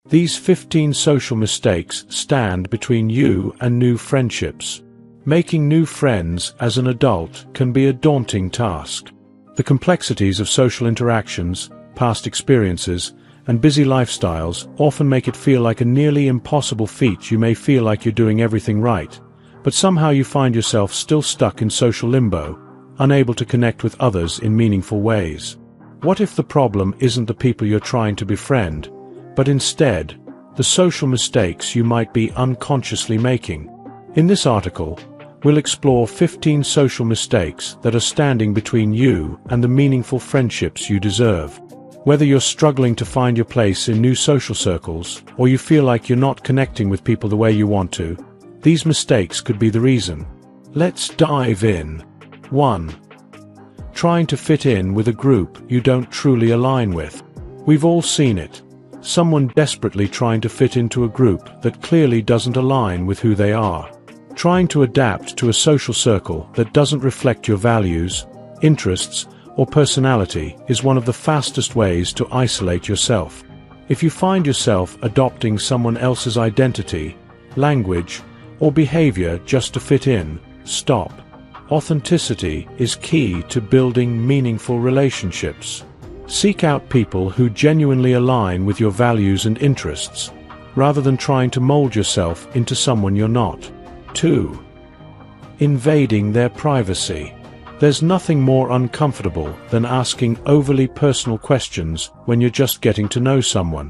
These 15 social mistakes stand between you and new friendships. Making new friends as an adult can be a daunting task. The complexities of social interactions, past experiences, and busy lifestyles often make it feel like a nearly impossible feat. You may feel like you're doing everything right, but somehow you find yourself still stuck in social limbo, unable to connect with others in meaningful ways. What if the problem isn't the people you're trying to befriend, but instead, the social mistakes you might be unconsciously making? In this article, we'll explore 15 social mistakes that are standing between you and the meaningful friendships you deserve. Whether you're struggling to find your place in new social circles, or you feel like you're not connecting with people the way you want to, these mistakes could be the reason. Let's dive in. 1. Trying to fit in with a group you don't truly align with. We've all seen it. Someone desperately trying to fit into a group that clearly doesn't align with who they are. Trying to adapt to a social circle that doesn't reflect your values, interests, or personality is one of the fastest ways to isolate yourself. If you find yourself adopting someone else's identity, language, or behavior just to fit in, stop. Authenticity is key to building meaningful relationships. Seek out people who genuinely align with your values and interests, rather than trying to mold yourself into someone you're not. 2. Invading their privacy. There's nothing more uncomfortable than asking overly personal questions when you're just getting to know someone.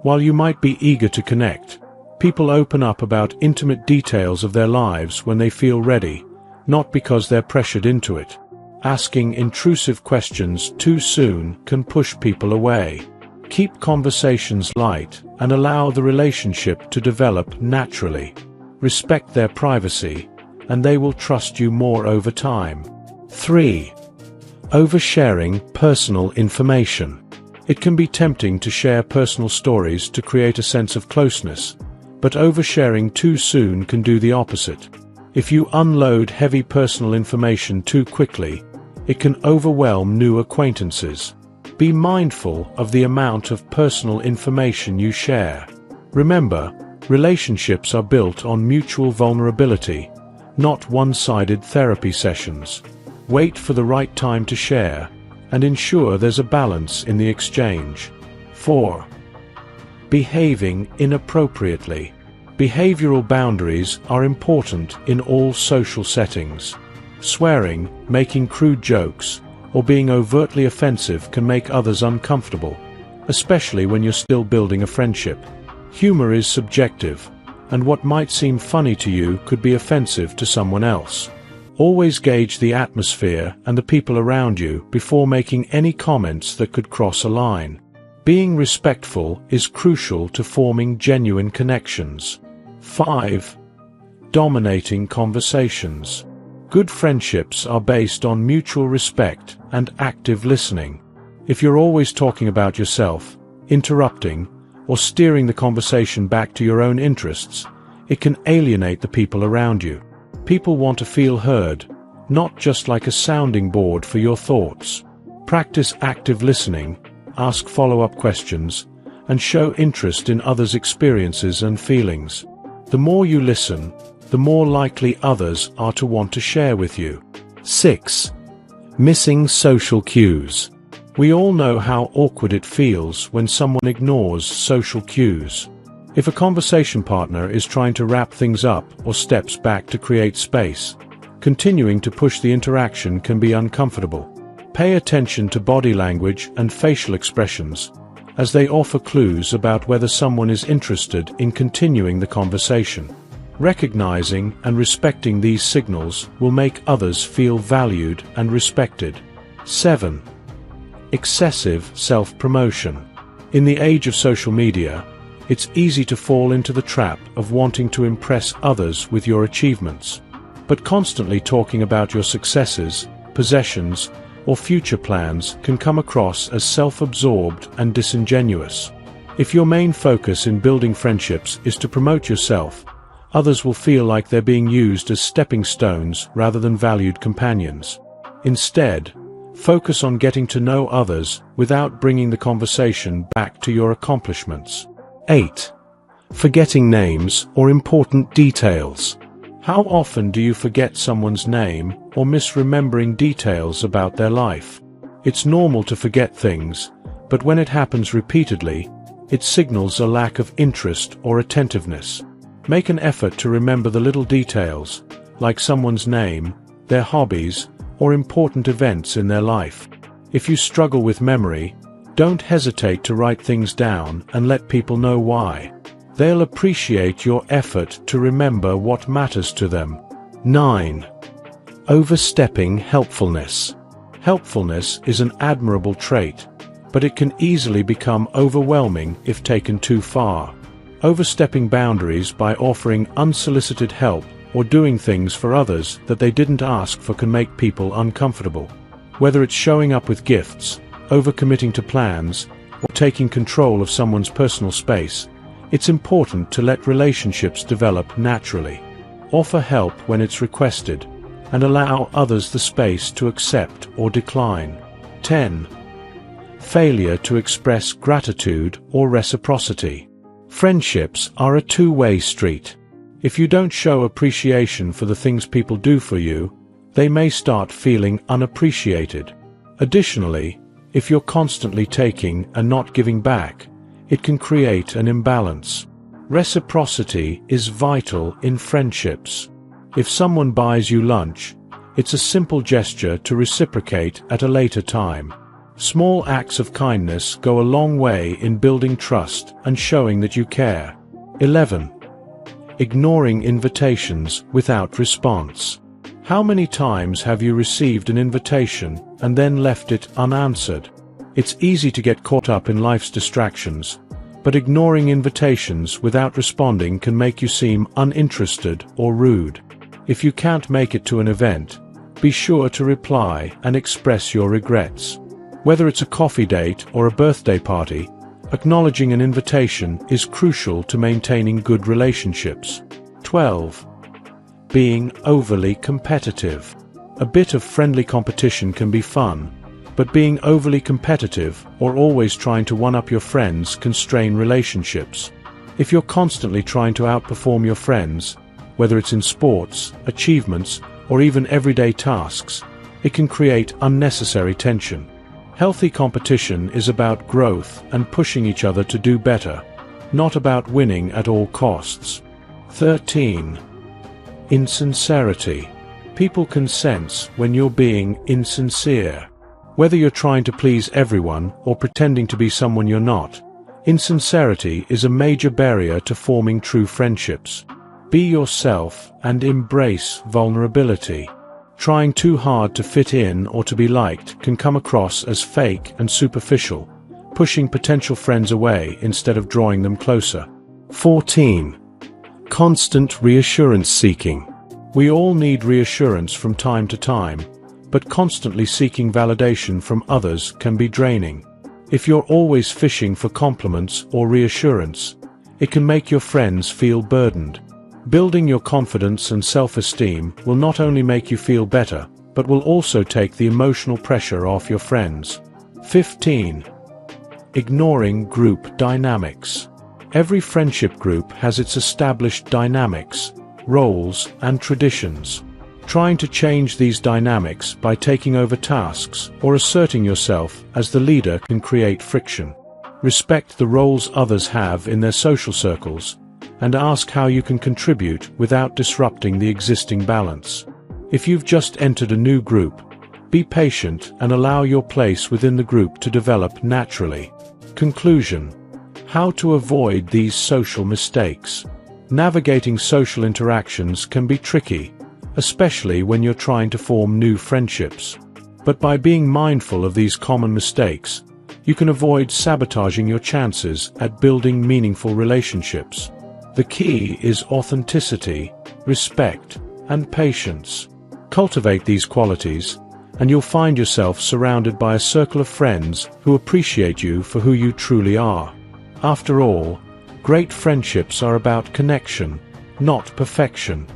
While you might be eager to connect, people open up about intimate details of their lives when they feel ready, not because they're pressured into it. Asking intrusive questions too soon can push people away. Keep conversations light and allow the relationship to develop naturally. Respect their privacy, and they will trust you more over time. 3. Oversharing personal information. It can be tempting to share personal stories to create a sense of closeness, but oversharing too soon can do the opposite. If you unload heavy personal information too quickly, it can overwhelm new acquaintances. Be mindful of the amount of personal information you share. Remember, relationships are built on mutual vulnerability, not one-sided therapy sessions. Wait for the right time to share, and ensure there's a balance in the exchange. 4. Behaving inappropriately. Behavioral boundaries are important in all social settings. Swearing, making crude jokes, or being overtly offensive can make others uncomfortable, especially when you're still building a friendship. Humor is subjective, and what might seem funny to you could be offensive to someone else. Always gauge the atmosphere and the people around you before making any comments that could cross a line. Being respectful is crucial to forming genuine connections. 5. Dominating conversations. Good friendships are based on mutual respect and active listening. If you're always talking about yourself, interrupting, or steering the conversation back to your own interests, it can alienate the people around you. People want to feel heard, not just like a sounding board for your thoughts. Practice active listening, ask follow-up questions, and show interest in others' experiences and feelings. The more you listen, the more likely others are to want to share with you. 6. Missing social cues. We all know how awkward it feels when someone ignores social cues. If a conversation partner is trying to wrap things up or steps back to create space, continuing to push the interaction can be uncomfortable. Pay attention to body language and facial expressions, as they offer clues about whether someone is interested in continuing the conversation. Recognizing and respecting these signals will make others feel valued and respected. 7. Excessive self-promotion. In the age of social media, it's easy to fall into the trap of wanting to impress others with your achievements. But constantly talking about your successes, possessions, or future plans can come across as self-absorbed and disingenuous. If your main focus in building friendships is to promote yourself, others will feel like they're being used as stepping stones rather than valued companions. Instead, focus on getting to know others without bringing the conversation back to your accomplishments. 8. Forgetting names or important details. How often do you forget someone's name or misremembering details about their life? It's normal to forget things, but when it happens repeatedly, it signals a lack of interest or attentiveness. Make an effort to remember the little details, like someone's name, their hobbies, or important events in their life. If you struggle with memory, don't hesitate to write things down and let people know why. They'll appreciate your effort to remember what matters to them. 9. Overstepping helpfulness. Helpfulness is an admirable trait, but it can easily become overwhelming if taken too far. Overstepping boundaries by offering unsolicited help or doing things for others that they didn't ask for can make people uncomfortable. Whether it's showing up with gifts, overcommitting to plans, or taking control of someone's personal space, it's important to let relationships develop naturally. Offer help when it's requested, and allow others the space to accept or decline. 10. Failure to express gratitude or reciprocity. Friendships are a two-way street. If you don't show appreciation for the things people do for you, they may start feeling unappreciated. Additionally, if you're constantly taking and not giving back, it can create an imbalance. Reciprocity is vital in friendships. If someone buys you lunch, it's a simple gesture to reciprocate at a later time. Small acts of kindness go a long way in building trust and showing that you care. 11. Ignoring invitations without response. How many times have you received an invitation and then left it unanswered? It's easy to get caught up in life's distractions, but ignoring invitations without responding can make you seem uninterested or rude. If you can't make it to an event, be sure to reply and express your regrets. Whether it's a coffee date or a birthday party, acknowledging an invitation is crucial to maintaining good relationships. 12. Being overly competitive. A bit of friendly competition can be fun, but being overly competitive or always trying to one-up your friends can strain relationships. If you're constantly trying to outperform your friends, whether it's in sports, achievements, or even everyday tasks, it can create unnecessary tension. Healthy competition is about growth and pushing each other to do better, not about winning at all costs. 13. Insincerity. People can sense when you're being insincere. Whether you're trying to please everyone or pretending to be someone you're not, insincerity is a major barrier to forming true friendships. Be yourself and embrace vulnerability. Trying too hard to fit in or to be liked can come across as fake and superficial, pushing potential friends away instead of drawing them closer. 14. Constant reassurance seeking. We all need reassurance from time to time, but constantly seeking validation from others can be draining. If you're always fishing for compliments or reassurance, it can make your friends feel burdened. Building your confidence and self-esteem will not only make you feel better, but will also take the emotional pressure off your friends. 15. Ignoring group dynamics. Every friendship group has its established dynamics, roles, and traditions. Trying to change these dynamics by taking over tasks or asserting yourself as the leader can create friction. Respect the roles others have in their social circles, and ask how you can contribute without disrupting the existing balance. If you've just entered a new group, be patient and allow your place within the group to develop naturally. Conclusion. How to avoid these social mistakes. Navigating social interactions can be tricky, especially when you're trying to form new friendships. But by being mindful of these common mistakes, you can avoid sabotaging your chances at building meaningful relationships. The key is authenticity, respect, and patience. Cultivate these qualities, and you'll find yourself surrounded by a circle of friends who appreciate you for who you truly are. After all, great friendships are about connection, not perfection.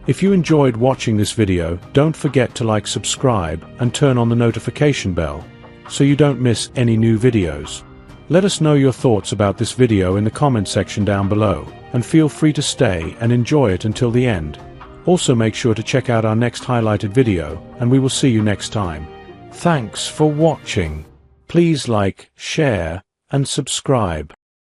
If you enjoyed watching this video, don't forget to subscribe, and turn on the notification bell, so you don't miss any new videos. Let us know your thoughts about this video in the comment section down below, and feel free to stay and enjoy it until the end. Also make sure to check out our next highlighted video, and we will see you next time. Thanks for watching. Please like, share, and subscribe.